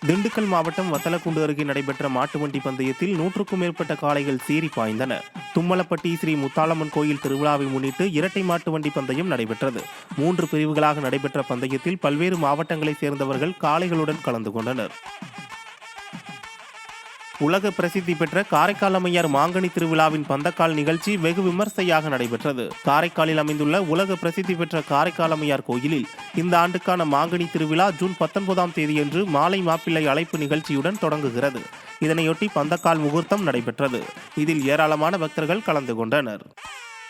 திண்டுக்கல் மாவட்டம் வத்தலக்குண்டு அருகே நடைபெற்ற மாட்டு வண்டி பந்தயத்தில் 100க்கும் மேற்பட்ட காளைகள் சீறி பாய்ந்தன. தும்மலப்பட்டி ஸ்ரீ முத்தாளம்மன் கோயில் திருவிழாவை முன்னிட்டு இரட்டை மாட்டு வண்டி பந்தயம் நடைபெற்றது. 3 பிரிவுகளாக நடைபெற்ற பந்தயத்தில் பல்வேறு மாவட்டங்களைச் சேர்ந்தவர்கள் காளைகளுடன் கலந்து கொண்டனர். உலக பிரசித்தி பெற்ற காரைக்கால் அம்மையார் மாங்கனி திருவிழாவின் பந்தக்கால் நிகழ்ச்சி வெகு விமர்சையாக நடைபெற்றது. காரைக்காலில் அமைந்துள்ள உலக பிரசித்தி பெற்ற காரைக்கால் அம்மையார் கோயிலில் இந்த ஆண்டுக்கான மாங்கனி திருவிழா ஜூன் 19ஆம் தேதியன்று மாலை மாப்பிள்ளை அழைப்பு நிகழ்ச்சியுடன் தொடங்குகிறது. இதனையொட்டி பந்தக்கால் முகூர்த்தம் நடைபெற்றது. இதில் ஏராளமான பக்தர்கள் கலந்து கொண்டனர்.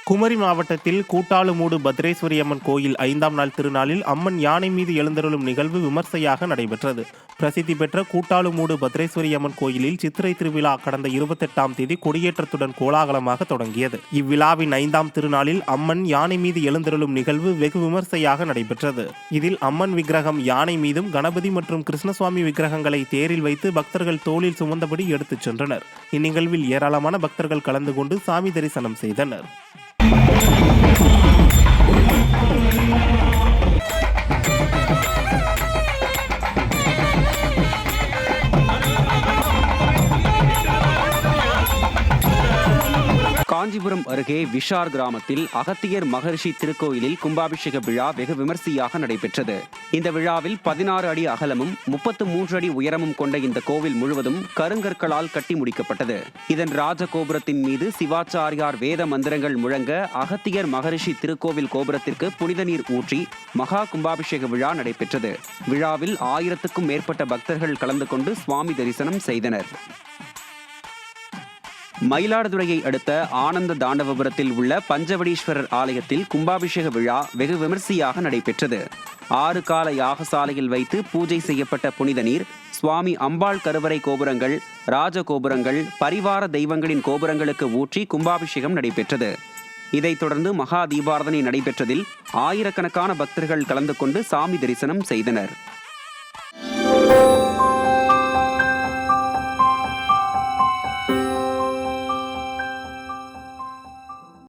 குமரி மாவட்டத்தில் கூட்டாலுமூடு பத்ரேஸ்வரி அம்மன் கோயில் 5ஆம் நாள் திருநாளில் அம்மன் யானை மீது எழுந்தருளும் நிகழ்வு விமர்சையாக நடைபெற்றது. பிரசித்தி பெற்ற கூட்டாலுமூடு பத்ரேஸ்வரி அம்மன் கோயிலில் சித்திரை திருவிழா கடந்த 28ஆம் தேதி கொடியேற்றத்துடன் கோலாகலமாக தொடங்கியது. இவ்விழாவின் 5ஆம் திருநாளில் அம்மன் யானை மீது எழுந்தருளும் நிகழ்வு வெகு விமர்சையாக நடைபெற்றது. இதில் அம்மன் விக்கிரகம் யானை மீதும், கணபதி மற்றும் கிருஷ்ணசுவாமி விக்கிரகங்களை தேரில் வைத்து பக்தர்கள் தோளில் சுமந்தபடி எடுத்துச் சென்றனர். இந்நிகழ்வில் ஏராளமான பக்தர்கள் கலந்து கொண்டு சாமி தரிசனம் செய்தனர். காஞ்சிபுரம் அருகே விஷார் கிராமத்தில் அகத்தியர் மகரிஷி திருக்கோயிலில் கும்பாபிஷேக விழா வெகு விமர்சையாக நடைபெற்றது. இந்த விழாவில் 16 அடி அகலமும் 33 அடி உயரமும் கொண்ட இந்த கோவில் முழுவதும் கருங்கற்களால் கட்டி முடிக்கப்பட்டது. இதன் ராஜகோபுரத்தின் மீது சிவாச்சாரியார் வேத மந்திரங்கள் முழங்க அகத்தியர் மகரிஷி திருக்கோவில் கோபுரத்திற்கு புனித நீர் ஊற்றி மகா கும்பாபிஷேக விழா நடைபெற்றது. விழாவில் 1000க்கும் மேற்பட்ட பக்தர்கள் கலந்து கொண்டு சுவாமி தரிசனம் செய்தனர். மயிலாடுதுறையை அடுத்த ஆனந்த தாண்டவபுரத்தில் உள்ள பஞ்சவடீஸ்வரர் ஆலயத்தில் கும்பாபிஷேக விழா வெகு விமர்சையாக நடைபெற்றது. 6 கால யாகசாலையில் வைத்து பூஜை செய்யப்பட்ட புனித நீர் சுவாமி அம்பாள் கருவறை கோபுரங்கள், ராஜகோபுரங்கள், பரிவார தெய்வங்களின் கோபுரங்களுக்கு ஊற்றி கும்பாபிஷேகம் நடைபெற்றது. இதைத் தொடர்ந்து மகா தீபாராதனை நடைபெற்றதில் ஆயிரக்கணக்கான பக்தர்கள் கலந்து கொண்டு சாமி தரிசனம் செய்தனர்.